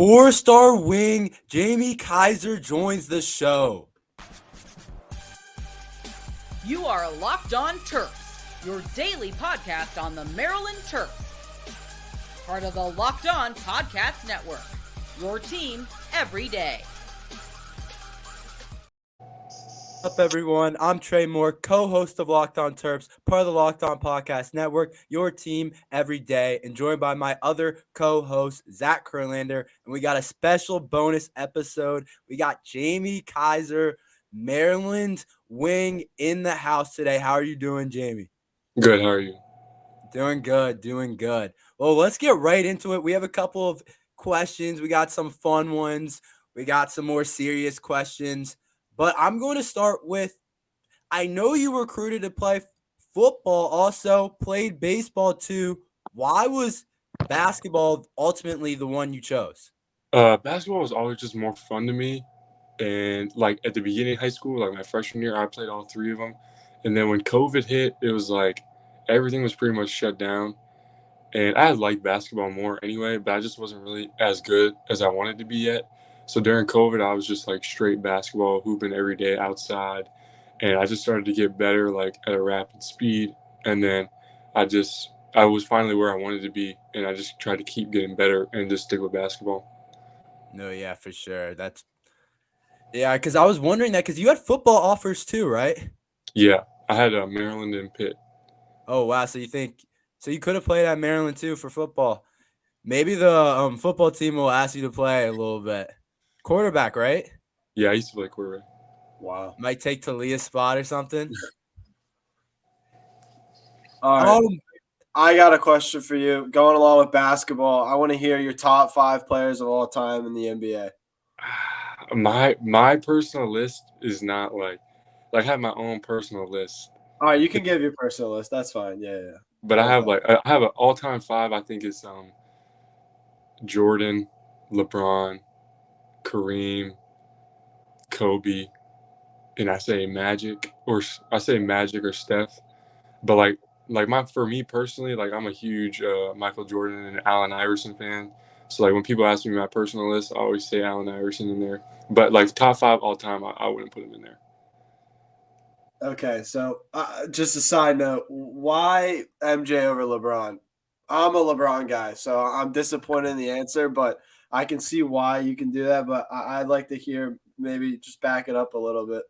Four-star wing Jamie Kaiser joins the show. You are Locked On Terps, your daily podcast on the Maryland Terps. Part of the Locked On Podcast Network, your team every day. What's up, everyone? I'm Tre Moore, co-host of Locked On Terps, part of the Locked On Podcast Network, your team every day, and joined by my other co-host, Zach Kurlander. And we got a special bonus episode. We got Jamie Kaiser, Maryland wing, in the house today. How are you doing, Jamie? Good. How are you? Doing good, doing good. Well, let's get right into it. We have a couple of questions. We got some fun ones. We got some more serious questions. But I'm going to start with, I know you were recruited to play football, also played baseball too. Why was basketball ultimately the one you chose? Basketball was always just more fun to me. And like at the beginning of high school, like my freshman year, I played all three of them. And then when COVID hit, it was like everything was pretty much shut down. And I had liked basketball more anyway, but I just wasn't really as good as I wanted to be yet. So during COVID, I was just like straight basketball, hooping every day outside. And I just started to get better, like at a rapid speed. And then I was finally where I wanted to be. And I just tried to keep getting better and just stick with basketball. No, yeah, for sure. Because I was wondering that because you had football offers too, right? Yeah, I had Maryland and Pitt. Oh, wow. So you could have played at Maryland too for football. Maybe the football team will ask you to play a little bit. Quarterback, right? Yeah, I used to play quarterback. Wow. Might take Talia's spot or something. All right. I got a question for you. Going along with basketball, I want to hear your top 5 players of all time in the NBA. My personal list is not like I have my own personal list. All right, you can give your personal list. That's fine. Yeah. But I have an all-time 5. I think it's Jordan, LeBron, Kareem, Kobe, and I say Magic or Steph. But for me personally, like I'm a huge Michael Jordan and Allen Iverson fan. So like when people ask me my personal list, I always say Allen Iverson in there. But like top 5 all time, I wouldn't put him in there. Okay, so just a side note, why MJ over LeBron? I'm a LeBron guy, so I'm disappointed in the answer, but I can see why you can do that. But I'd like to hear maybe just back it up a little bit.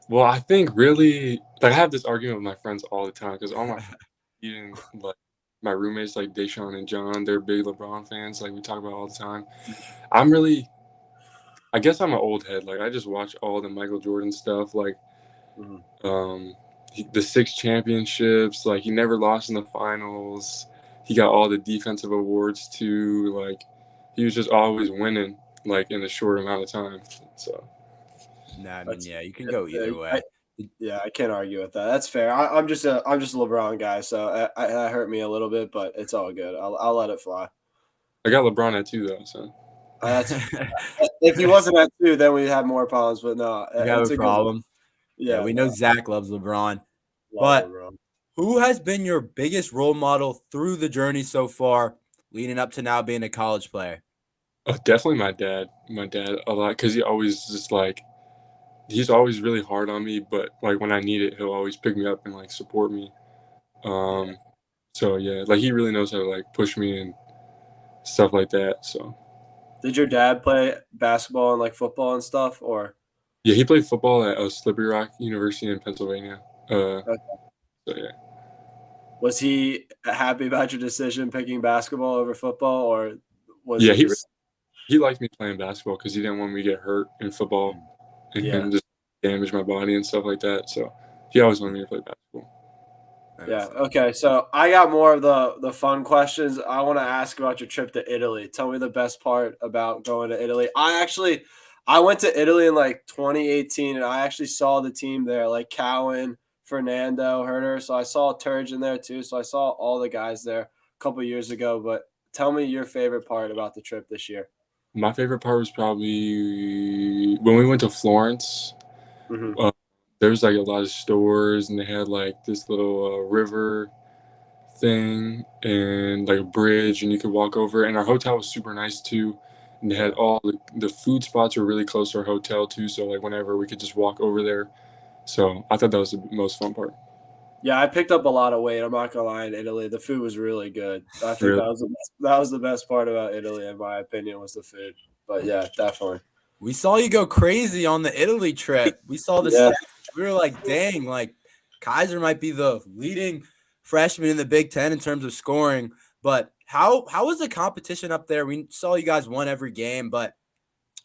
Well, I think really I have this argument with my friends all the time because all my even like my roommates like DeShawn and John, they're big LeBron fans. Like we talk about all the time. I guess I'm an old head. Like I just watch all the Michael Jordan stuff. Like the 6 championships. Like he never lost in the finals. He got all the defensive awards too. Like he was just always winning. Like in a short amount of time. So. No, I mean, yeah, you can go either way. I can't argue with that. That's fair. I'm just a LeBron guy, so that hurt me a little bit, but it's all good. I'll let it fly. I got LeBron at 2 though, so. If he wasn't at 2, then we'd have more problems. But no, you have a problem. Yeah, we know Zach loves LeBron. But LeBron. Who has been your biggest role model through the journey so far, leading up to now being a college player? Definitely my dad. My dad a lot because he always just like. He's always really hard on me, but like when I need it, he'll always pick me up and like support me. So yeah, like he really knows how to like push me and stuff like that. So. Did your dad play basketball and like football and stuff, or? Yeah, he played football at Slippery Rock University in Pennsylvania. Okay. So yeah. Was he happy about your decision picking basketball over football, or was he liked me playing basketball because he didn't want me to get hurt in football. And just damage my body and stuff like that. So he always wanted me to play basketball. Yeah. Okay. So I got more of the fun questions. I want to ask about your trip to Italy. Tell me the best part about going to Italy. I went to Italy in like 2018, and I actually saw the team there, like Cowan, Fernando, Herder. So I saw Turgeon there too. So I saw all the guys there a couple years ago. But tell me your favorite part about the trip this year. My favorite part was probably when we went to Florence. Mm-hmm. There was like a lot of stores, and they had like this little river thing and like a bridge, and you could walk over. And our hotel was super nice too. And they had all the food spots were really close to our hotel too. So like whenever we could just walk over there. So I thought that was the most fun part. Yeah, I picked up a lot of weight. I'm not gonna lie. In Italy, the food was really good. I think Really? that was the best part about Italy, in my opinion, was the food. But yeah, definitely. We saw you go crazy on the Italy trip. We saw the Yeah. stats. We were like, dang, like Kaiser might be the leading freshman in the Big Ten in terms of scoring. But how was the competition up there? We saw you guys won every game, but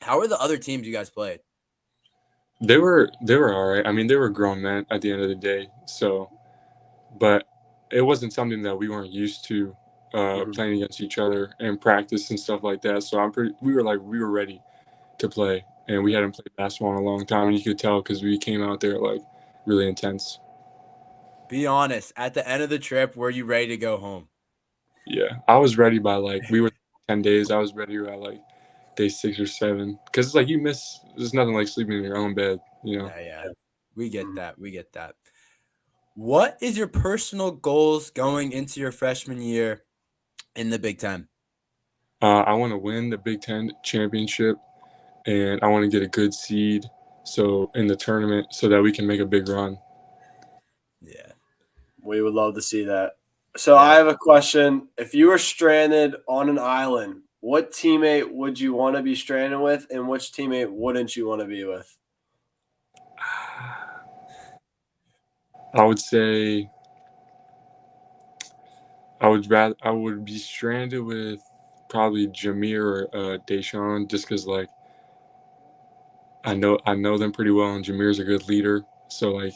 how are the other teams you guys played? They were all right. I mean, they were grown men at the end of the day. So, but it wasn't something that we weren't used to playing against each other and practice and stuff like that. So we were ready to play, and we hadn't played basketball in a long time, and you could tell because we came out there like really intense. Be honest. At the end of the trip, were you ready to go home? Yeah, I was ready by we were 10 days. I was ready by day 6 or 7 because it's like there's nothing like sleeping in your own bed, you know. Yeah. We get that. We get that. What is your personal goals going into your freshman year in the Big Ten? I want to win the Big Ten championship, and I want to get a good seed in the tournament so that we can make a big run. Yeah. We would love to see that. So I have a question. If you were stranded on an island, what teammate would you want to be stranded with, and which teammate wouldn't you want to be with? I would say I would be stranded with probably Jameer or DeShawn just because I know them pretty well, and Jameer's a good leader. So I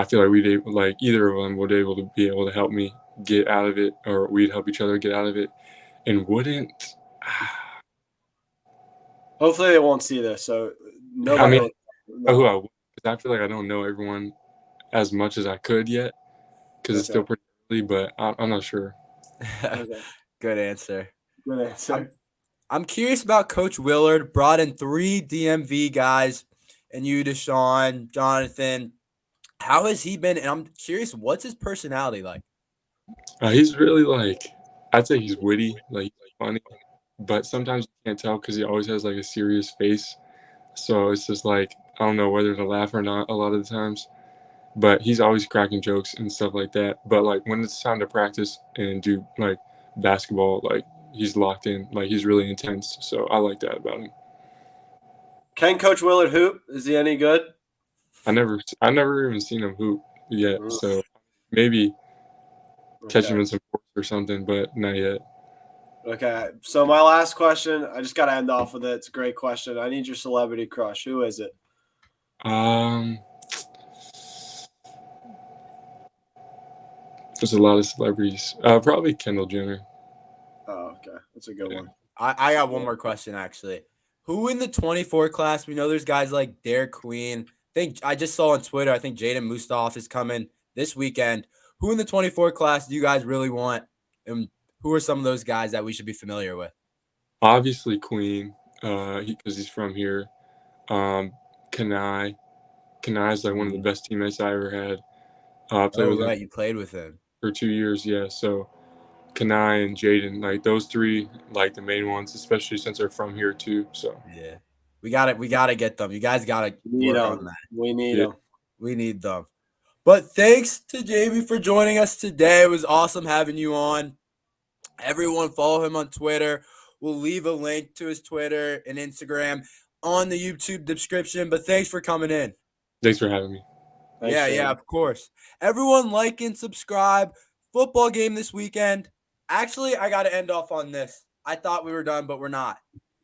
feel like either of them would be able to help me get out of it, or we'd help each other get out of it, and wouldn't. Hopefully they won't see this. So nobody. I mean, who I would, because I feel like I don't know everyone as much as I could yet, because it's still pretty early. But I'm not sure. Good answer. Good answer. I'm curious about Coach Willard. Brought in 3 DMV guys, and you, DeShawn, Jonathan. How has he been? And I'm curious, what's his personality like? He's really I'd say he's witty, he's funny, but sometimes you can't tell because he always has a serious face. So it's just I don't know whether to laugh or not a lot of the times. But he's always cracking jokes and stuff like that. But when it's time to practice and do basketball, he's locked in, he's really intense. So I like that about him. Can Coach Willard hoop? Is he any good? I never even seen him hoop yet. So maybe catch him in some courts or something, but not yet. Okay. So my last question, I just got to end off with it. It's a great question. I need your celebrity crush. Who is it? There's a lot of celebrities. Probably Kendall Jenner. Oh, okay. That's a good one. I got one more question, actually. Who in the 24 class? We know there's guys like Derek Queen. I just saw on Twitter, I think Jaden Mustaf is coming this weekend. Who in the 24 class do you guys really want? And who are some of those guys that we should be familiar with? Obviously Queen, because he's from here. Kanai's one of the best teammates I ever had. Played with him. You played with him for 2 years, yeah. So Kanai and Jaden, those 3, the main ones, especially since they're from here too. So yeah, we gotta get them. You guys gotta work on that. We need them. We need them. But thanks to Jamie for joining us today. It was awesome having you on. Everyone follow him on Twitter. We'll leave a link to his Twitter and Instagram on the YouTube description. But thanks for coming in. Thanks for having me. Yeah, of course. Everyone like and subscribe. Football game this weekend. Actually, I got to end off on this. I thought we were done, but we're not.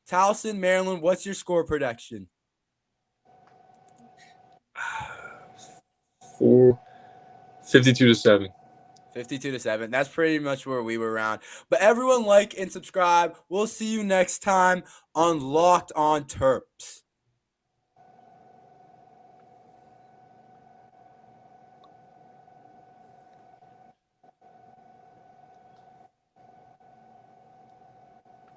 Towson, Maryland, what's your score prediction? 52-7. 52-7. That's pretty much where we were around. But everyone like and subscribe. We'll see you next time on Locked On Terps.